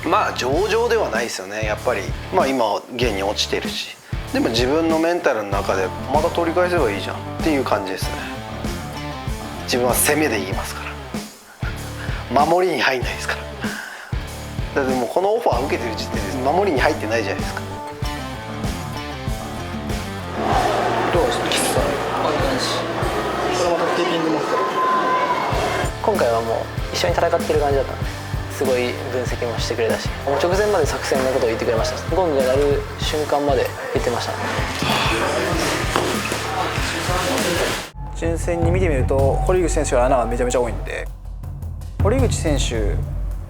まあ上々ではないですよね。やっぱりまあ今現に落ちてるし、でも自分のメンタルの中でまた取り返せばいいじゃんっていう感じですね。自分は攻めでいきますから、守りに入んないですから。だってもうこのオファー受けてる時点で守りに入ってないじゃないですか。どうですか、キスさん。これまたテーピング持ってた。今回はもう一緒に戦ってる感じだったんです。すごい分析もしてくれたし、もう直前まで作戦のことを言ってくれました。ゴングが鳴る瞬間まで言ってました。純粋に見てみると堀口選手は穴がめちゃめちゃ多いんで、堀口選手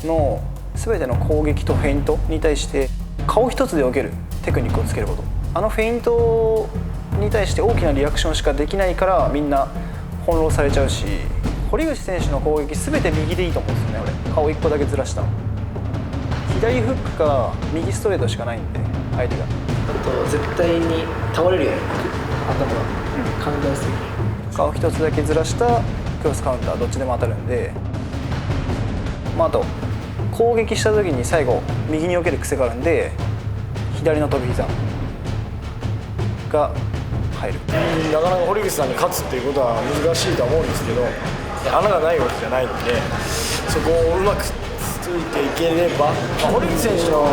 の全ての攻撃とフェイントに対して顔一つで受けるテクニックをつけること、あのフェイントに対して大きなリアクションしかできないからみんな翻弄されちゃうし、堀口選手の攻撃全て右でいいと思うんですよね。俺顔一個だけずらした、左フックか右ストレートしかないんで、相手があと絶対に倒れるように頭が簡単すぎる。顔一つだけずらしたクロスカウンターどっちでも当たるんで、あと攻撃した時に最後右に避ける癖があるんで、左の飛び膝が入る。なかなか堀口さんに勝つっていうことは難しいとは思うんですけど、穴がないわけじゃないので、そこをうまくついていければ、堀口選手の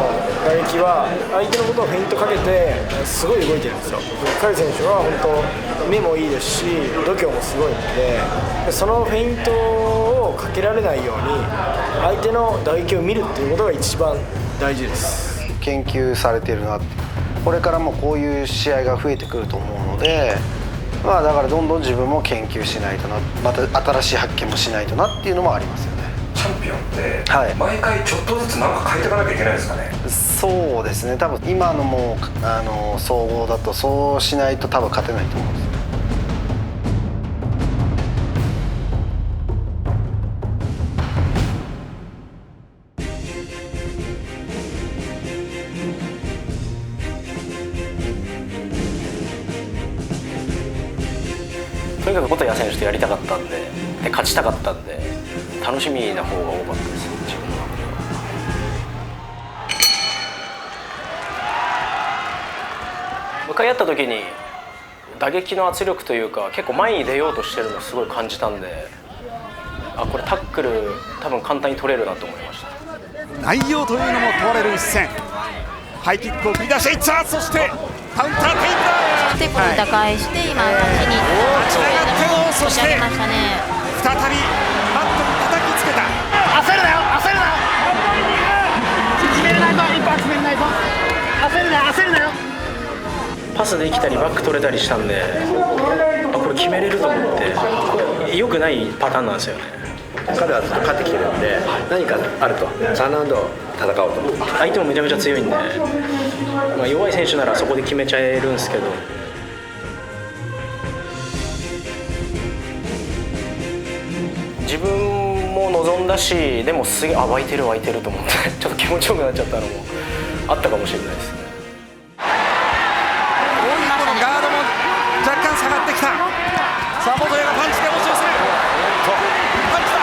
打撃は相手のことをフェイントかけてすごい動いてるんですよ。甲斐選手は本当目もいいですし度胸もすごいので、そのフェイントをかけられないように相手の打撃を見るっていうことが一番大事です。研究されてるなって、これからもこういう試合が増えてくると思うので、まあだからどんどん自分も研究しないとな、また新しい発見もしないとなっていうのもありますよね。チャンピオンって毎回ちょっとずつなんか変えていかなきゃいけないですかね。そうですね、多分今のもう総合だとそうしないと多分勝てないと思うんです。とにかく琴谷選手とやりたかったんで、勝ちたかったんで、楽しみな方が多かったです、自分の中では。向かい合った時に打撃の圧力というか、結構前に出ようとしてるのをすごい感じたんで、これタックル多分簡単に取れるなと思いました。内容というのも問われる一戦。ハイキックを繰り出していった。そしてカウンターテイクだ。そしてこれ打開して今勝ちに行った。そして再びマットに叩きつけた。焦るなよ、焦るなよ。決めれないぞ、一発決めれないぞ。焦るなよ、焦るなよ。パスできたりバック取れたりしたんで、これ決めれると思って、これ良くないパターンなんですよね。彼はずっと勝ってきてるんで、何かあると3ラウンド戦おうと。相手もめちゃめちゃ強いんで、弱い選手ならそこで決めちゃえるんですけど、自分も望んだし、でもすげえ湧いてる湧いてると思ってちょっと気持ちよくなっちゃったのもあったかもしれないですね。ガードも若干下がってきた。さあ元谷がパンチで押し寄せる。パンチだ。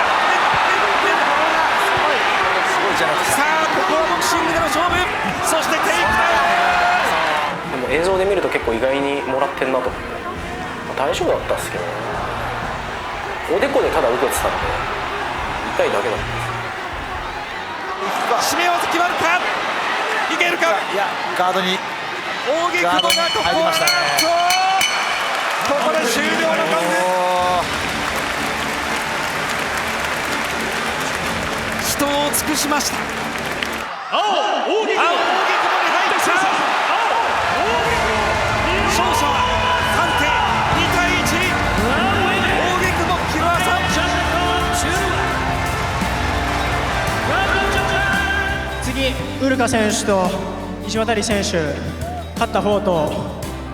さあここはボクシングでの勝負。そしてテイクダウン。でも映像で見ると結構意外にもらってんなと思って、大丈夫だったんですけど、おでこでただ受けてたんで痛いだけだったんです。締め技決まるか。いけるか。いやガードに大木久保がここはなんとここで終了の間人を尽くしました。大木久保に入ってきた。勝者は判定2対1。大木久保キラーさん。次ウルカ選手と石渡選手、勝った方と、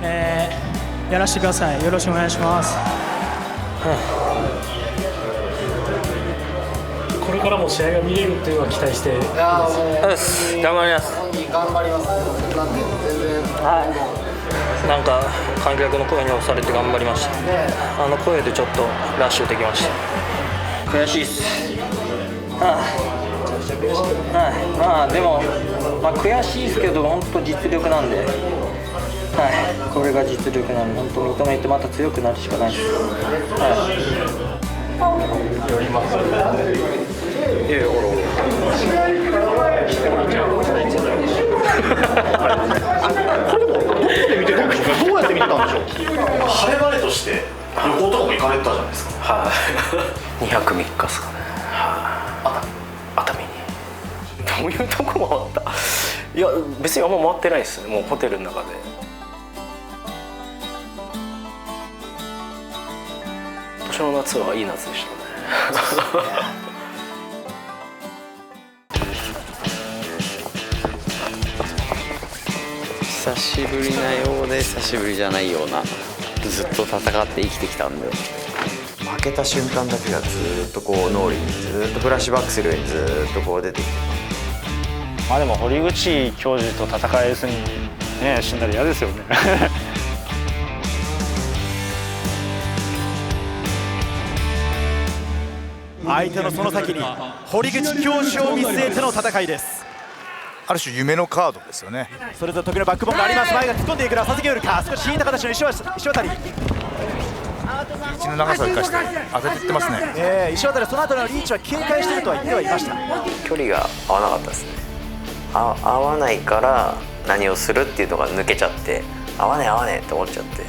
やらせてください。よろしくお願いします。これからも試合が見れるっていうのは期待して。頑張ります。頑張ります。なんで全然なんか観客の声に押されて頑張りました。声でちょっとラッシュできました。悔しいっす。まあでも、悔しいですけど本当実力なんで、これが実力なんで本当認めてまた強くなるしかないです。やります。いやどうやって見てたんでしょう。晴れ晴れとして旅行とかも行かれたじゃないですか。はい、2泊3日ですかね。熱海にどういうとこ回った。いや別にあんま回ってないですね。もうホテルの中で。今年の夏はいい夏でしたね。久しぶりなようで久しぶりじゃないような、ずっと戦って生きてきたんで、負けた瞬間だけがずっとこう脳裏にずっとフラッシュバックするようにずっとこう出てきて、でも堀口教授と戦えずにね死んだら嫌ですよね。相手のその先に堀口教授を見据えての戦いです。ある種夢のカードですよね。それぞれ得意のバックボーンがあります。前が突っ込んでいくのは佐々木ウルカ、少し引いた形の石渡。道の長さを生かして当てていってますね。石渡はその後のリーチは警戒しているとは言ってはいました。距離が合わなかったですね。合わないから何をするっていうのが抜けちゃって、合わねえって思っちゃって。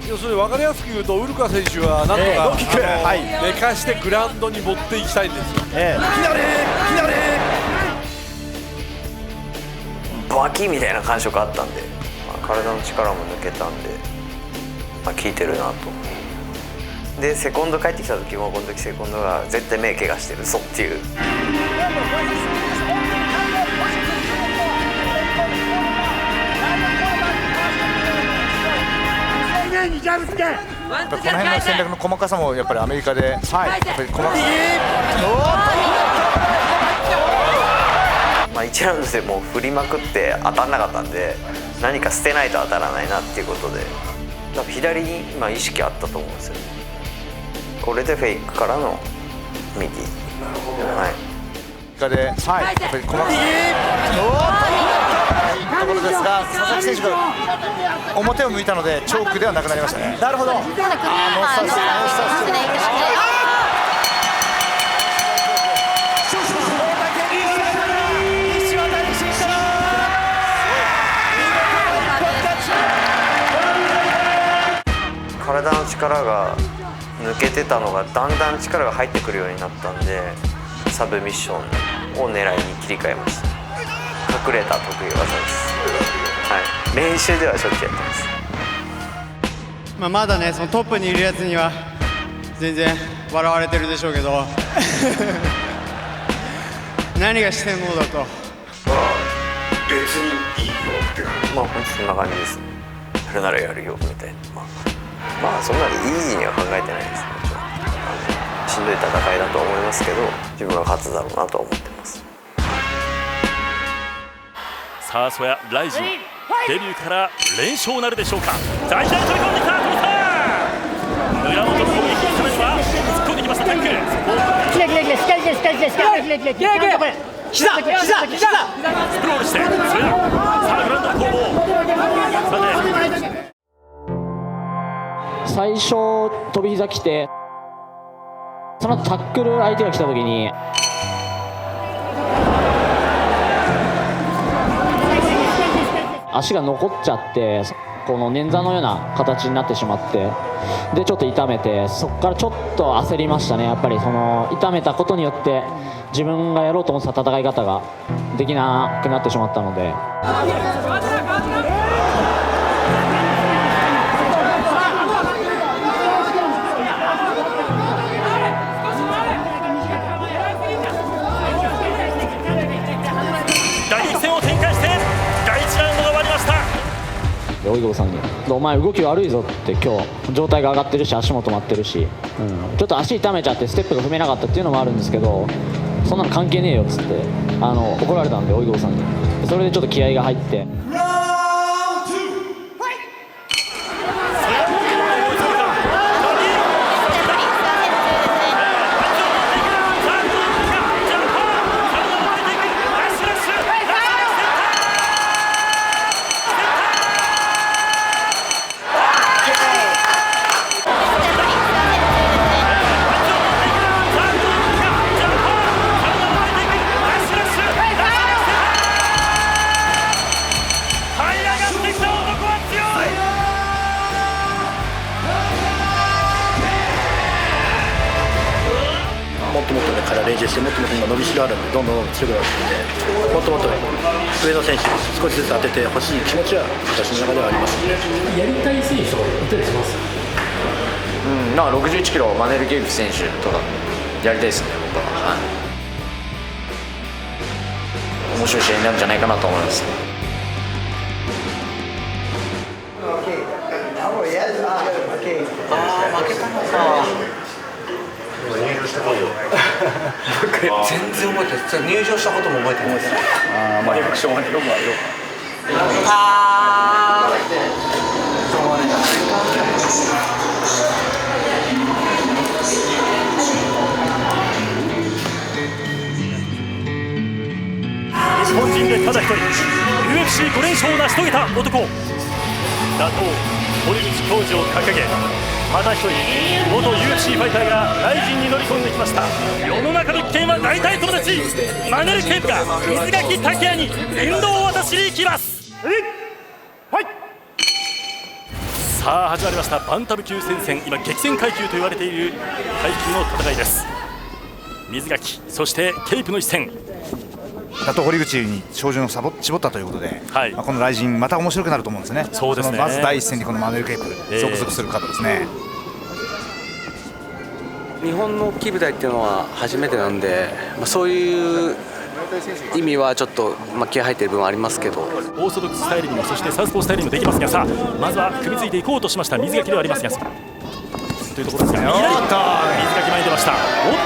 要するに分かりやすく言うとウルカ選手はなんとか、寝かしてグラウンドに持っていきたいんですよ。バキみたいな感触あったんで、体の力も抜けたんで、効いてるなと。でセコンド帰ってきた時も、この時セコンドが絶対目怪我してるぞっていう。この辺の戦略の細かさもやっぱりアメリカで、やっぱり細かさ。1ラウンドでもう振りまくって当たんなかったんで、何か捨てないと当たらないなっていうことで、多分左に今意識あったと思うんですよ。これでフェイクからの右。で、やっぱり細かさ。ところですが、佐々木選手が表を向いたのでチョークではなくなりましたね。なるほど。体の力が抜けてたのがだんだん力が入ってくるようになったんで、サブミッションを狙いに切り替えました。隠れた得意技です。練習ではしょっちゅうやってます。まだね、そのトップにいるやつには全然笑われてるでしょうけど何がしてんのだと。別にいいよって感じ。本当そんな感じです。やるならやるよみたいな。そんなにイージーには考えてないです。もちろんしんどい戦いだと思いますけど、自分は勝つだろうなとは思ってます。さあ曽谷ライジンデビューから連勝なるでしょうか。大事な飛び込んできた。村本攻撃のためには突っ込んできました。タックル膝スクロールして曽谷、さあグラウンド攻防。最初飛び膝来て、その後タックル相手が来た時に足が残っちゃって、この捻挫のような形になってしまって、でちょっと痛めて、そこからちょっと焦りましたね。やっぱりその痛めたことによって自分がやろうと思ってた戦い方ができなくなってしまったので。オイゴさんに「お前動き悪いぞ」って、今日状態が上がってるし足も止まってるし、ちょっと足痛めちゃってステップが踏めなかったっていうのもあるんですけど、そんなの関係ねえよっつって怒られたんで、オイゴさんに。それでちょっと気合が入って。こから練習してもっともっと今伸びしろあるんでどんどん強くなってくるんでもっともっと上の選手少しずつ当ててほしい気持ちは私の中ではあります。やりたい選手とかいたりします？なんか61キロマネル・ゲイフ選手とかやりたいですね僕は。面白い試合になるんじゃないかなと思います。負けたのか。全然覚えてない。入場したことも覚えてないです。まあよくしょうがないよくあるよ。日本人でただ一人 UFC5 連勝を成し遂げた男、打倒堀口恭司を掲げ、また一人元 UFC ファイターがライジンに乗り込んできました。世の中の危険は大体友達、マネル・ケープが水垣武也に電動を渡しに行きます。さあ始まりました。バンタム級戦線、今激戦階級と言われている階級の戦いです。水垣そしてケープの一戦。打倒堀口に照準を絞ったということで、このライジンまた面白くなると思うんですね。そうですね。まず第一戦にこのマネル・ケープ続々するカードですね。日本の大きい舞台っていうのは初めてなんで、そういう意味はちょっと気合入っている部分はありますけど、オーソドックススタイルにもそしてサウスポースタイルにもできますが、さあまずは組みついていこうとしました水垣ではありますが、というところですが、水垣前に出ました。おっ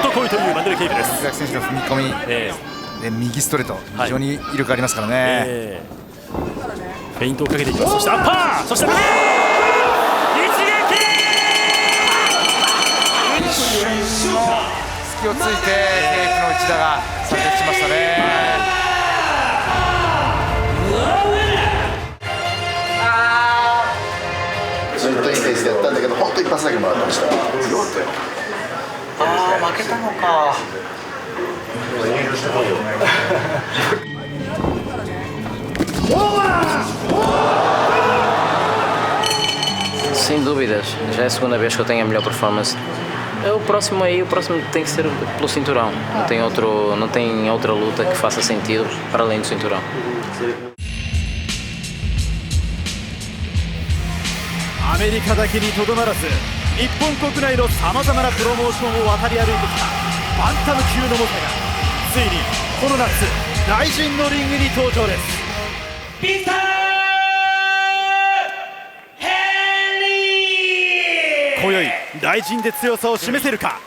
と来いというマネル・ケープです。水垣選手の踏み込み、で右ストレート非常に威力ありますからね。フェイントをかけていきます。そしてアッパー、そして一撃。隙をついてケープの内田が炸裂しましたね。ずっといいペースでやったんだけど、本当一発だけもらってました。負けたのか。Sem dúvidas, já é a segunda vez que eu tenho a melhor performance. O próximo tem que ser pelo cinturão. Não tem outra luta que faça sentido para além do cinturão. アメリカだけにとどまらず、日本国内のさまざまなプロモーションを渡り歩いてきたバンタム級の猛者がついにこの夏ライジンのリングに登場です。ビクター・ヘンリー、今宵ライジンで強さを示せるか。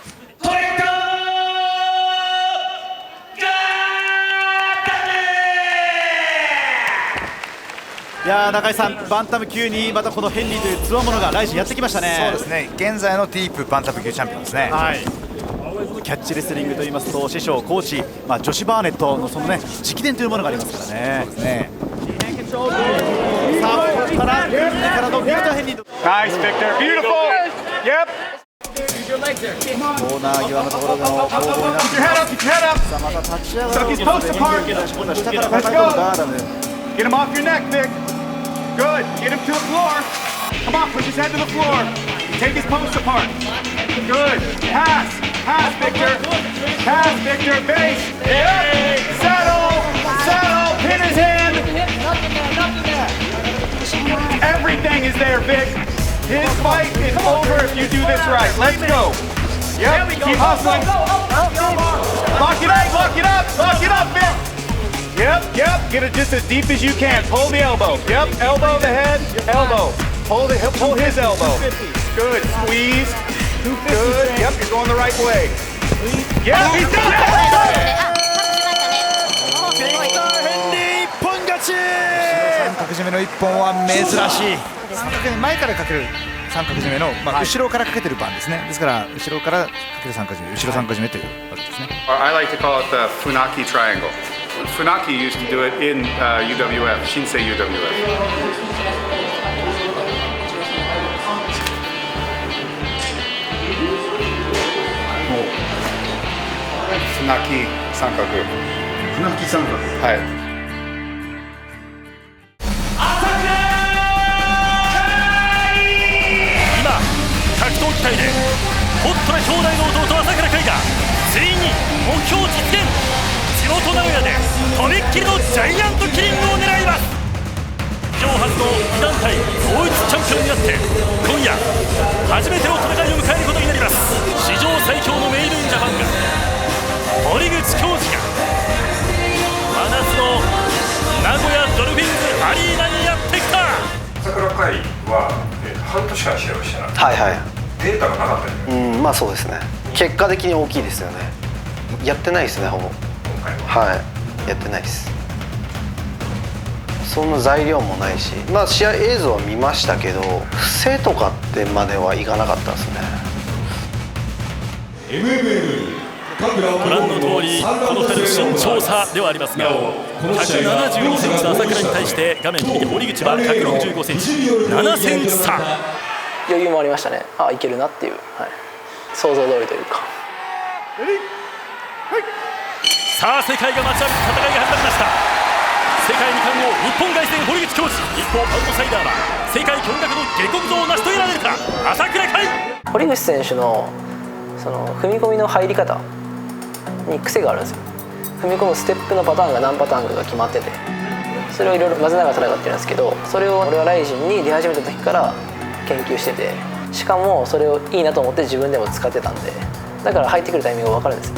いやー、中井さん、バンタム級にまたこのヘンリーというつわものがライジンやってきましたね。そうですね、現在のディープバンタム級チャンピオンですね。キャッチレスリングといいますと師匠コーチ、ジョシュ・バーネットのそのね直伝というものがありますからね。さあここから右からのビクター・ヘンリー。ナイスビクター、ビューティフル。コーナー際のところでの攻防になっています。さあまた立ち上がることでヘンリーが今度は下から抱え込むガーダム。 Get him off your neck, Vic. Good. Get him to the floor. Come on, push his head to the floor. Take his post apart. Good. Pass. Pass, Victor. Pass, Victor. Base. Hey. Settle. Settle. Pin his hand. Everything is there, Vic. His fight is over if you do this right. Let's go. Yep. Keep hustling. Lock it up. Lock it up. Lock it up, Vic. Yep, get it just as deep as you can. Pull the elbow. Yep, elbow the head, elbow. Pull his elbow. Good, squeeze. Good, yep, you're going the right way. Yep, he's done it! 一本勝ち。三角締めの一本は珍しい。三角締め前からかける三角締めの、後ろからかけてるパンですね。ですから後ろからかける三角締め、後ろ三角締めというわけですね。I like to call it the Funaki triangle. Funaki used to do it in UWF, Shinsei UWF. Funaki 三角。Funaki 三角。はい。今格闘技界でホットな兄弟の弟朝倉海がついに目標実現。地元名古屋でとびっきりのジャイアントキリングを狙います。史上初の2団体統一チャンピオンになって今夜初めての戦いを迎えることになります。史上最強のメイドインジャパンが堀口恭司が真夏の名古屋ドルフィンズアリーナにやってきた。朝倉海は、半年間試合をしてない。はいはい。データがなかったよね。まあそうですね。結果的に大きいですよね。やってないですね、ほぼ。はい、やってないです。そんな材料もないし、まあ試合映像は見ましたけど、不正とかってまではいかなかったですね。ご覧の通り、この2人の身長差ではありますが、172センチの朝倉に対して画面右堀口は165センチ、7センチ差。余裕もありましたね。いけるなっていう、想像通りというか。さあ世界が待ちわびく戦いが始まりました。世界2冠王日本凱旋堀口恭司。一方アウトサイダーは世界驚愕の下克上を成し遂げられるか朝倉海。堀口選手のその踏み込みの入り方に癖があるんですよ。踏み込むステップのパターンが何パターンかが決まってて、それをいろいろ混ぜながら戦ってるんですけど、それを俺はライジンに出始めた時から研究してて、しかもそれをいいなと思って自分でも使ってたんで、だから入ってくるタイミングが分かるんですよ。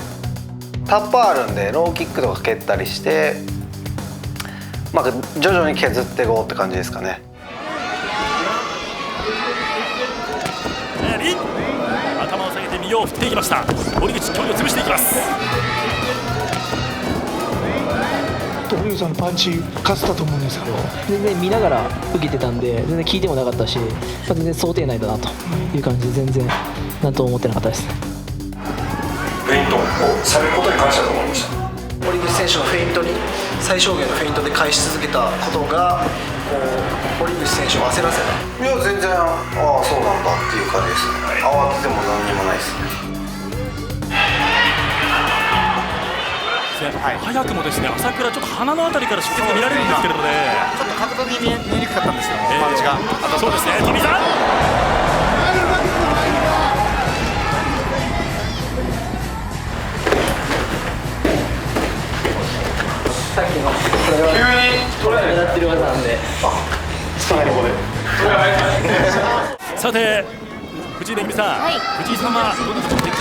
タッパーあるんでローキックとか蹴ったりして、まあ、徐々に削っていこうって感じですかね。頭を下げて右を振っていきました。堀口、距離を潰していきます。堀口さんのパンチ勝ってたと思うんですけど、全然見ながら受けてたんで全然聞いてもなかったし、全然想定内だなという感じで全然なんとも思ってなかったですね。フェイントをされることに感謝と思いました。堀口選手のフェイントに最小限のフェイントで返し続けたことがこう堀口選手を焦らせた。いや全然そうなんだっていう感じですね。慌てても何にもないですね。早くもですね、朝倉ちょっと鼻のあたりから出血が見られるんですけれどね、ちょっと角度に見えにくかったんですよ、パンチが。そうですね、富澤。さっきのこれは狙ってる技なんで、さて藤井恵さん、藤井さんはどの展開。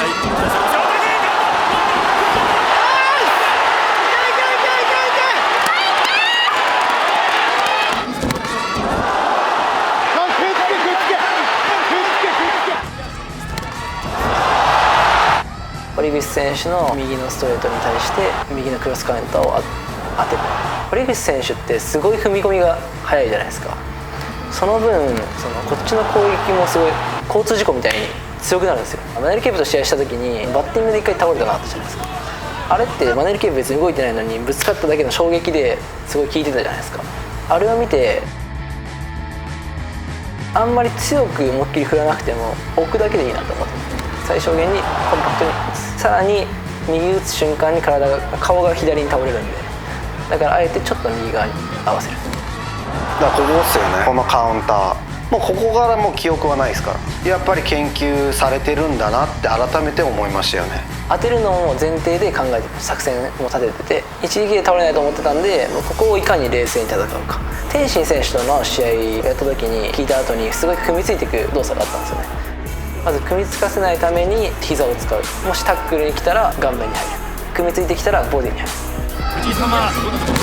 堀口選手の右のストレートに対して右のクロスカウンターを当てる。堀口選手ってすごい踏み込みが速いじゃないですか。その分こっちの攻撃もすごい交通事故みたいに強くなるんですよ。マネル・ケープと試合した時にバッティングで1回倒れたなかったじゃないですか。あれってマネル・ケープ別に動いてないのにぶつかっただけの衝撃ですごい効いてたじゃないですか。あれを見てあんまり強く思いっきり振らなくても置くだけでいいなと思って、最小限にコンパクトに、さらに右打つ瞬間に顔が左に倒れるんで、だからあえてちょっと右側に合わせる。だからここですよね、このカウンター。もうここからもう記憶はないですから、やっぱり研究されてるんだなって改めて思いましたよね。当てるのを前提で考えて作戦も立ててて、一撃で倒れないと思ってたんで、ここをいかに冷静に戦うか。天心選手との試合やった時に聞いた後にすごい組みついていく動作があったんですよね。まず組みつかせないために膝を使う。もしタックルに来たら顔面に入る。組みついてきたらボディに入る。藤井さんはどの展開。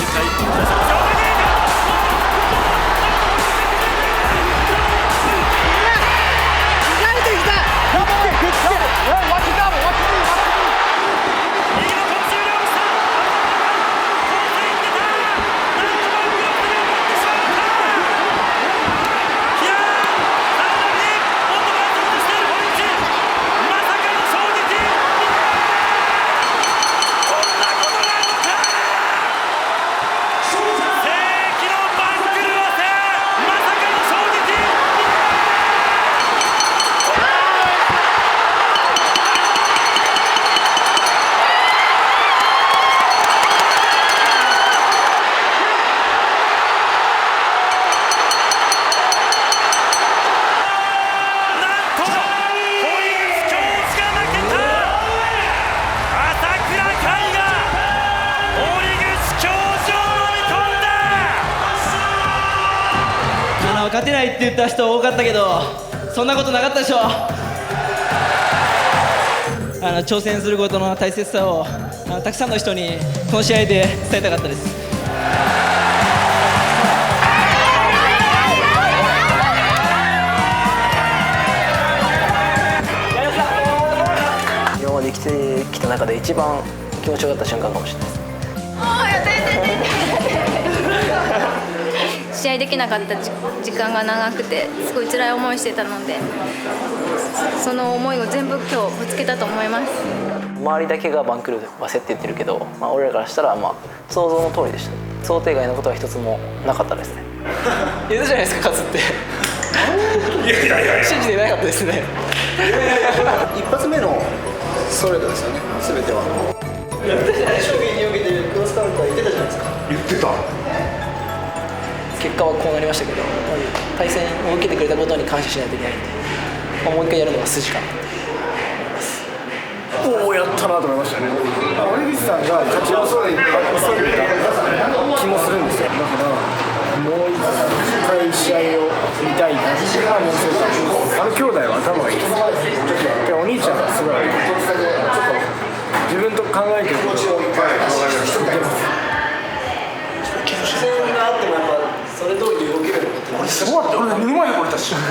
世界勝てないって言った人多かったけど、そんなことなかったでしょ。挑戦することの大切さをたくさんの人にこの試合で伝えたかったです。今まで生きてきた中で一番気持ちよかった瞬間かもしれないです。試合できなかった時間が長くてすごい辛い思いしてたので、その思いを全部今日ぶつけたと思います。周りだけが番狂わせって言ってるけど、俺らからしたら想像の通りでした。想定外のことは一つもなかったですね。言うじゃないですか、勝つって。信じてなかったですね。一発目のストレートですよね、全ては。言ったじゃない、衝撃に受けてるクロスカウンター言ってたじゃないですか。言ってた。結果はこうなりましたけど、対戦を受けてくれたことに感謝しないといけないんで、もう一回やるのが筋かなと思います。おお、やったなと思いましたね。森口さんが勝ち遅い気もするんですよ。だからもう一回試合を見たいなっていうのはもうそうだ。兄弟は頭がいいです。お兄ちゃんがすごい自分と考えてることを見てます。初戦があってもやっぱそれ通り動けるのってすごかった。俺目の前にこれたし完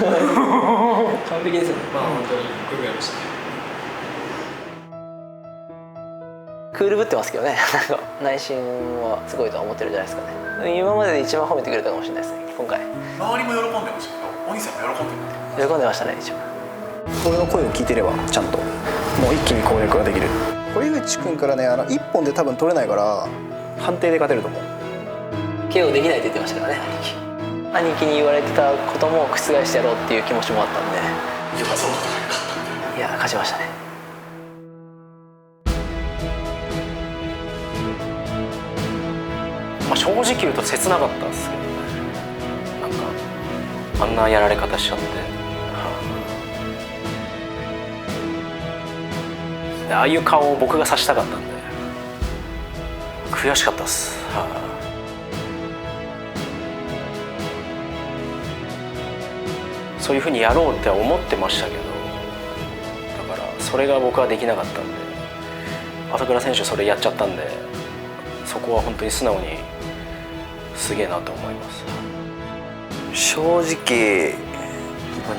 璧ですよね。本当によくやりましたね。クールぶってますけどね。内心はすごいとは思ってるじゃないですかね。今までで一番褒めてくれたかもしれないですね、今回。周りも喜んでましたけど、お兄さんも喜んで喜んでましたね。一番俺の声を聞いてればちゃんともう一気に攻略ができる。堀口君からね、1本で多分取れないから判定で勝てると思う。KO できないって言ってましたからね、兄貴に言われてたことも覆してやろうっていう気持ちもあったんで。いや、そう戦い勝ったんで。いや、勝ちましたね。正直言うと切なかったんですけどね。なんかあんなやられ方しちゃって、ああいう顔を僕がさしたかったんで悔しかったっす。そういうふうにやろうって思ってましたけど、だからそれが僕はできなかったんで、朝倉選手それやっちゃったんで、そこは本当に素直にすげえなと思います。正直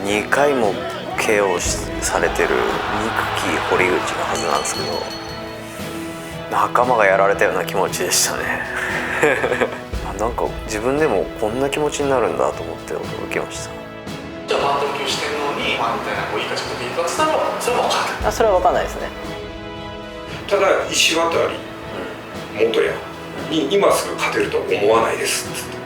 2回も KO されてる憎き堀口のはずなんですけど、仲間がやられたような気持ちでしたね。なんか自分でもこんな気持ちになるんだと思って驚きました。じゃあバンタム級してるのに、みたいないいかちょっと見たって言ったらそれは分かんない。それは分かんないですね。ただ石渡元谷に今すぐ勝てるとは思わないですっつって。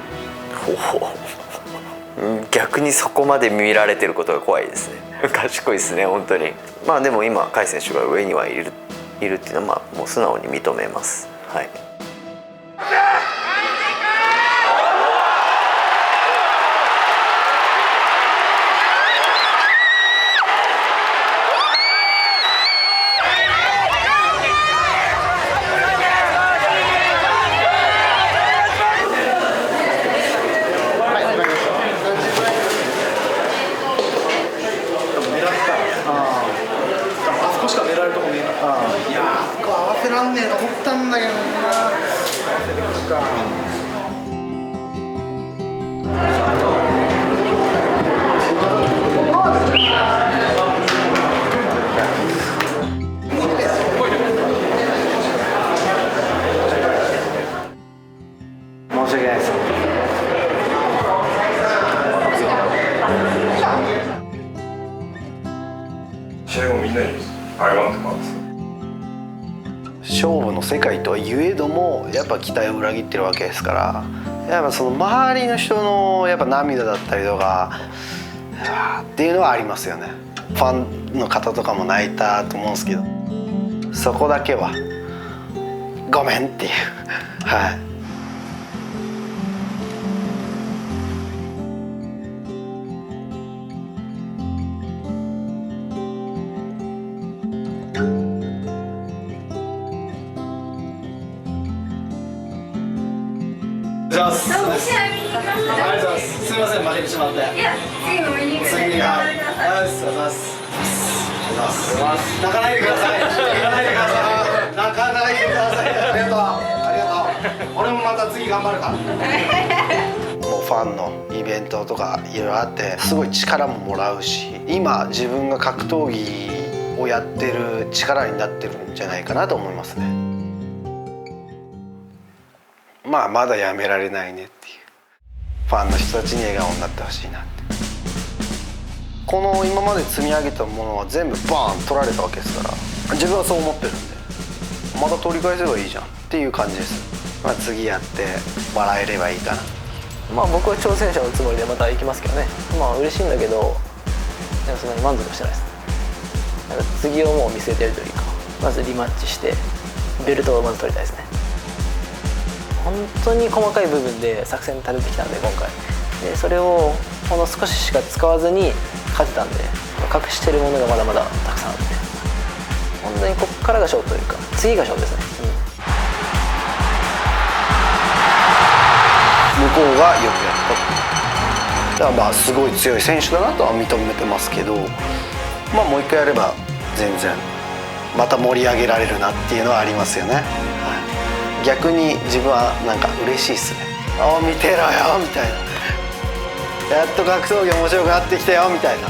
逆にそこまで見られてることが怖いですね。賢いですね、本当に。まあでも今甲斐選手が上にはいるっていうのはもう素直に認めます。はい。勝負の世界とはいえどもやっぱ期待を裏切ってるわけですから、やっぱその周りの人のやっぱ涙だったりとかっていうのはありますよね。ファンの方とかも泣いたと思うんですけど、そこだけはごめんっていうはい。ありがとうございます。すみません負けてしまって。いや次も見に来てください。泣かないでください。泣かないでください。泣かないでください。ありがとうありがとう。俺もまた次頑張るから。もうファンのイベントとかいろいろあってすごい力ももらうし、今自分が格闘技をやってる力になってるんじゃないかなと思いますね。まあまだやめられないねっていう、ファンの人たちに笑顔になってほしいなって。この今まで積み上げたものは全部バーン取られたわけですから、自分はそう思ってるんで、また取り返せばいいじゃんっていう感じです。まあ、次やって笑えればいいかな。まあ僕は挑戦者のつもりでまた行きますけどね。まあ嬉しいんだけど、でもそんなに満足してないです。なんか次をもう見据えてるというか、まずリマッチしてベルトをまず取りたいですね。本当に細かい部分で作戦立ててきたんで今回で、それをほんの少ししか使わずに勝てたんで、隠してるものがまだまだたくさんあって、本当にここからが勝負というか次が勝負ですね。向こうがよくやった。だからまあすごい強い選手だなとは認めてますけど、まあもう一回やれば全然また盛り上げられるなっていうのはありますよね。逆に自分はなんか嬉しいっすね。ああ見てろよみたいな、やっと格闘技面白くなってきたよみたいな。